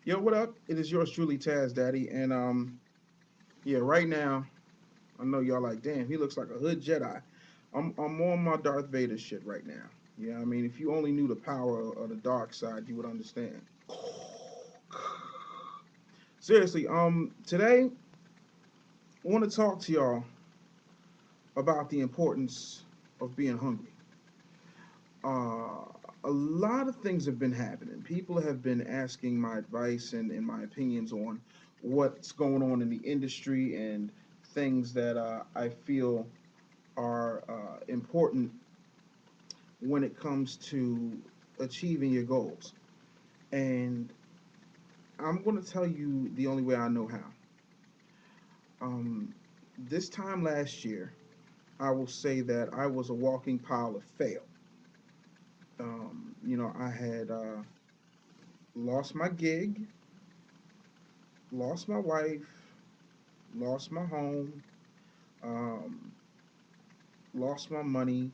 Yo, what up? It is yours truly, Tazz Daddy, and yeah, right now I know y'all like, damn, he looks like a hood Jedi. I'm on my Darth Vader shit right now. Yeah, I mean, if you only knew the power of the dark side, you would understand. Seriously, today I want to talk to y'all about the importance of being hungry. Uh, a lot of things have been happening. People have been asking my advice and my opinions on what's going on in the industry and things that I feel are important when it comes to achieving your goals. And I'm going to tell you the only way I know how. Um, this time last year, I will say that I was a walking pile of fail. I had lost my gig, lost my wife, lost my home, um, lost my money,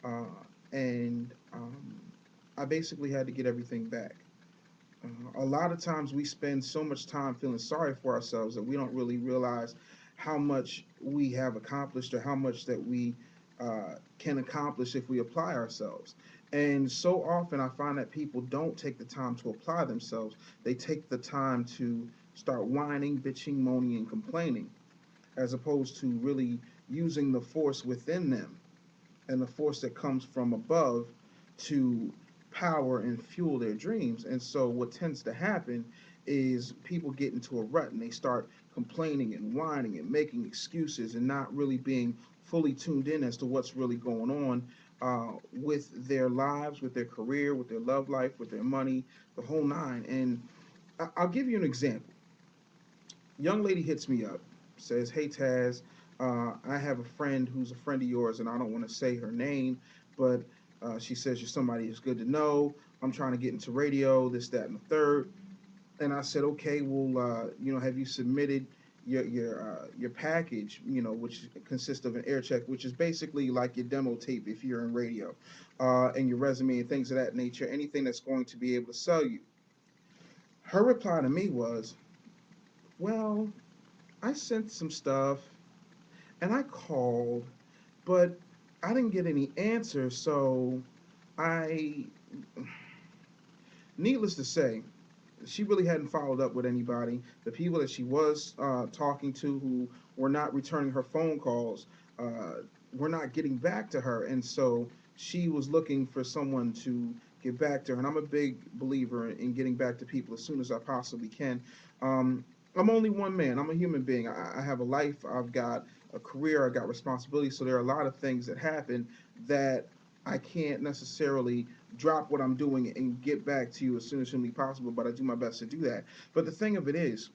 uh, and I basically had to get everything back. A lot of times we spend so much time feeling sorry for ourselves that we don't really realize how much we have accomplished or how much that we can accomplish if we apply ourselves. And so often I find that people don't take the time to apply themselves. They take the time to start whining, bitching, moaning, and complaining, as opposed to really using the force within them and the force that comes from above to power and fuel their dreams. And so what tends to happen is people get into a rut and they start complaining and whining and making excuses and not really being fully tuned in as to what's really going on with their lives, with their career, with their love life, with their money, the whole nine. And I'll give you an example. Young lady hits me up, says, "Hey Taz, I have a friend who's a friend of yours, and I don't want to say her name, but she says you're somebody who's good to know. I'm trying to get into radio, this, that, and the third." And I said, "Okay, well, have you submitted your package? Which consists of an air check, which is basically like your demo tape if you're in radio, and your resume and things of that nature. Anything that's going to be able to sell you." Her reply to me was, "Well, I sent some stuff and I called, but I didn't get any answers. So I, needless to say, she really hadn't followed up with anybody. The people that she was talking to who were not returning her phone calls were not getting back to her. And so she was looking for someone to get back to her. And I'm a big believer in getting back to people as soon as I possibly can. Um, I'm only one man. I'm a human being. I have a life. I've got a career. I got responsibility. So there are a lot of things that happen that I can't necessarily drop what I'm doing and get back to you as soon as humanly possible. But I do my best to do that. But the thing of it is,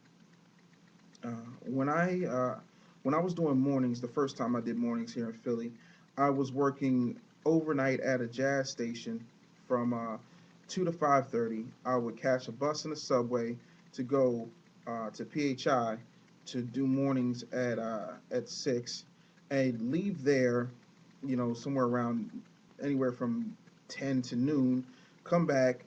uh, when I uh, when I was doing mornings, the first time I did mornings here in Philly, I was working overnight at a jazz station from 2 to 5:30. I would catch a bus and a subway to go to PHI to do mornings at 6, and leave there, somewhere around anywhere from 10 to noon. Come back,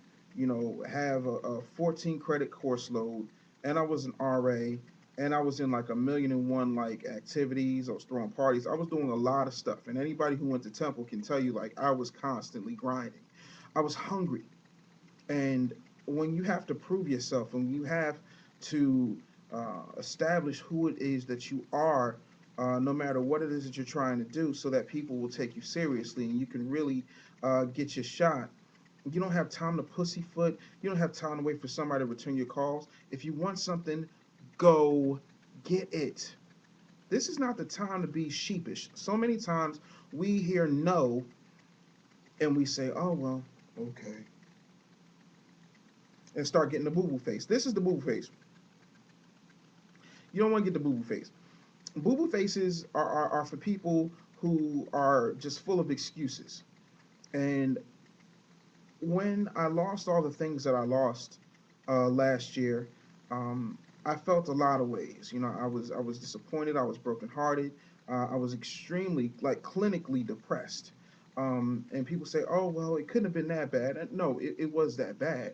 have a 14 credit course load, and I was an RA, and I was in like a million and one like activities. I was throwing parties. I was doing a lot of stuff. And anybody who went to Temple can tell you like I was constantly grinding. I was hungry. And when you have to prove yourself, and you have to establish who it is that you are, no matter what it is that you're trying to do, so that people will take you seriously and you can really get your shot. You don't have time to pussyfoot. You don't have time to wait for somebody to return your calls. If you want something, go get it. This is not the time to be sheepish. So many times we hear no and we say, "Oh, well, okay," and start getting the boo boo face. This is the boo boo face. You don't want to get the boo boo face. Boo boo faces are for people who are just full of excuses. And when I lost all the things that I lost last year, I felt a lot of ways. I was disappointed. I was brokenhearted. I was extremely, like, clinically depressed. And people say, "Oh, well, it couldn't have been that bad." And no, it was that bad.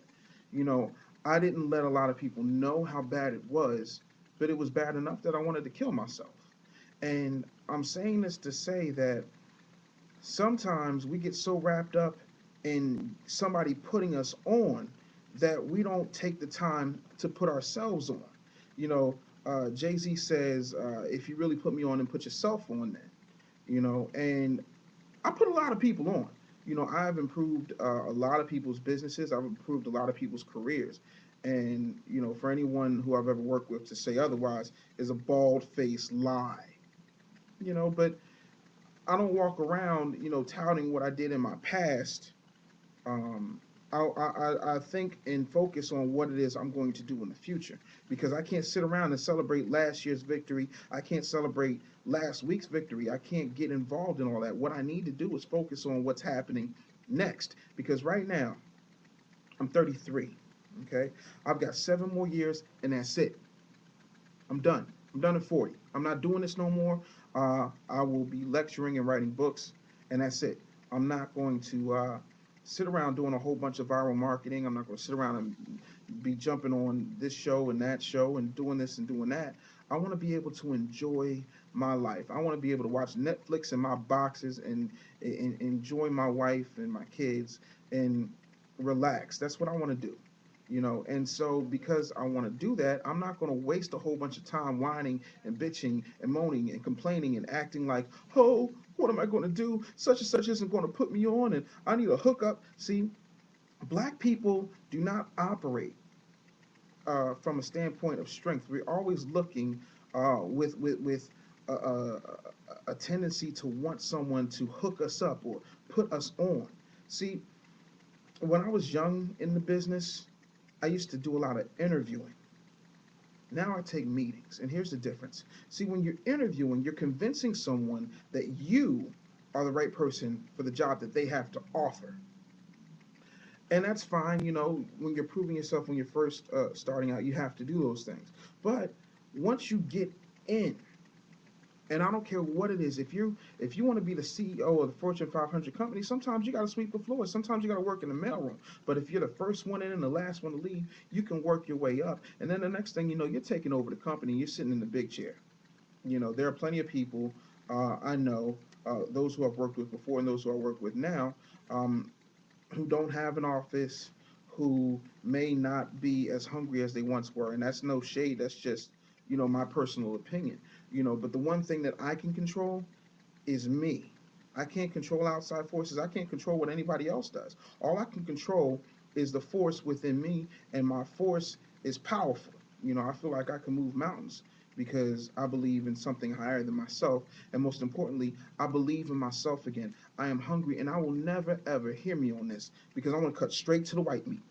You know, I didn't let a lot of people know how bad it was, but it was bad enough that I wanted to kill myself. And I'm saying this to say that sometimes we get so wrapped up in somebody putting us on that we don't take the time to put ourselves on. You know, Jay-Z says, if you really put me on, and put yourself on then. And I put a lot of people on. I've improved a lot of people's businesses. I've improved a lot of people's careers. And, for anyone who I've ever worked with to say otherwise is a bald faced lie. But I don't walk around, touting what I did in my past. Um, I think and focus on what it is I'm going to do in the future, because I can't sit around and celebrate last year's victory. I can't celebrate last week's victory. I can't get involved in all that. What I need to do is focus on what's happening next, because right now I'm 33. Okay, I've got 7 more years, and that's it. I'm done. I'm done at 40. I'm not doing this no more. I will be lecturing and writing books, and that's it. I'm not going to sit around doing a whole bunch of viral marketing. I'm not going to sit around and be jumping on this show and that show and doing this and doing that. I want to be able to enjoy my life. I want to be able to watch Netflix in my boxes and enjoy my wife and my kids and relax. That's what I want to do. And so because I want to do that, I'm not going to waste a whole bunch of time whining and bitching and moaning and complaining and acting like, oh, what am I going to do? Such and such isn't going to put me on, and I need a hookup. See, black people do not operate from a standpoint of strength. We're always looking with a tendency to want someone to hook us up or put us on. See, when I was young in the business, I used to do a lot of interviewing. Now I take meetings. And here's the difference. See, when you're interviewing, you're convincing someone that you are the right person for the job that they have to offer. And that's fine. When you're proving yourself, when you're first starting out, you have to do those things. But once you get in, and I don't care what it is. If you want to be the CEO of the Fortune 500 company, sometimes you got to sweep the floor. Sometimes you got to work in the mailroom. But if you're the first one in and the last one to leave, you can work your way up. And then the next thing you know, you're taking over the company. You're sitting in the big chair. There are plenty of people I know, those who I've worked with before and those who I work with now, um, who don't have an office, who may not be as hungry as they once were. And that's no shade. That's just, my personal opinion. But the one thing that I can control is me. I can't control outside forces. I can't control what anybody else does. All I can control is the force within me, and my force is powerful. I feel like I can move mountains because I believe in something higher than myself. And most importantly, I believe in myself again. I am hungry, and I will never, ever hear me on this because I want to cut straight to the white meat.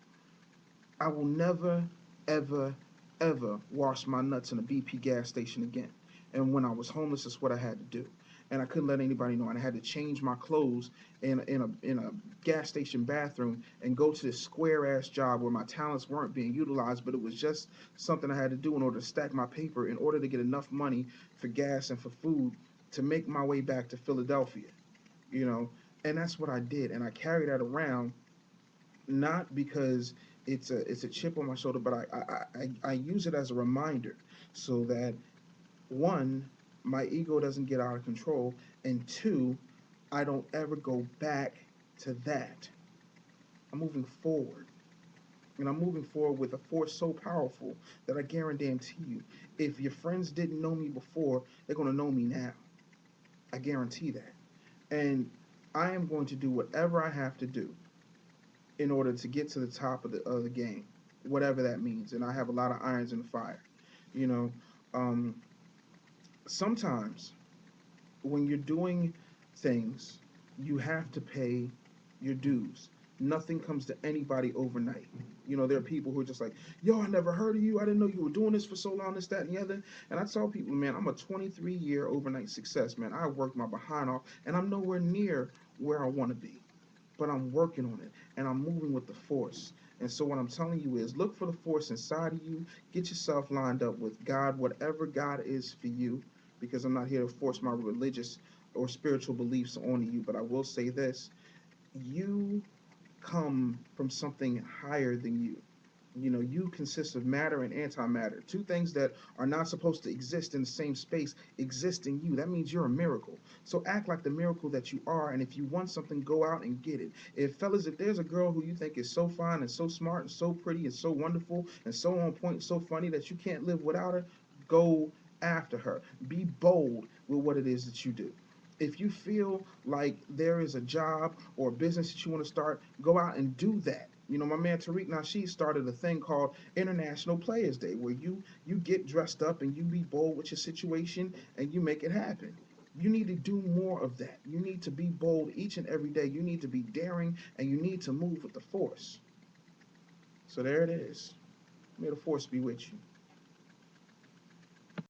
I will never, ever, ever wash my nuts in a BP gas station again. And when I was homeless, that's what I had to do. And I couldn't let anybody know. And I had to change my clothes in a gas station bathroom and go to this square ass job where my talents weren't being utilized, but it was just something I had to do in order to stack my paper, in order to get enough money for gas and for food to make my way back to Philadelphia. You know, and that's what I did. And I carried that around, not because it's a chip on my shoulder, but I use it as a reminder so that, one, my ego doesn't get out of control, and two, I don't ever go back to that. I'm moving forward. And I'm moving forward with a force so powerful that I guarantee you, if your friends didn't know me before, they're going to know me now. I guarantee that. And I am going to do whatever I have to do in order to get to the top of the game, whatever that means. And I have a lot of irons in the fire. You know, um, sometimes when you're doing things, you have to pay your dues. Nothing comes to anybody overnight. There are people who are just like, yo, I never heard of you. I didn't know you were doing this for so long, this, that, and the other. And I tell people, man, I'm a 23-year overnight success, man. I worked my behind off, and I'm nowhere near where I want to be. But I'm working on it, and I'm moving with the force. And so what I'm telling you is look for the force inside of you. Get yourself lined up with God, whatever God is for you, because I'm not here to force my religious or spiritual beliefs onto you. But I will say this: you come from something higher than you. You consist of matter and antimatter, two things that are not supposed to exist in the same space exist in you. That means you're a miracle. So act like the miracle that you are, and if you want something, go out and get it. If fellas, if there's a girl who you think is so fine and so smart and so pretty and so wonderful and so on point and so funny that you can't live without her, go after her. Be bold with what it is that you do. If you feel like there is a job or a business that you want to start, go out and do that. My man Tariq Nasheed started a thing called International Players Day, where you get dressed up and you be bold with your situation and you make it happen. You need to do more of that. You need to be bold each and every day. You need to be daring and you need to move with the force. So there it is. May the force be with you.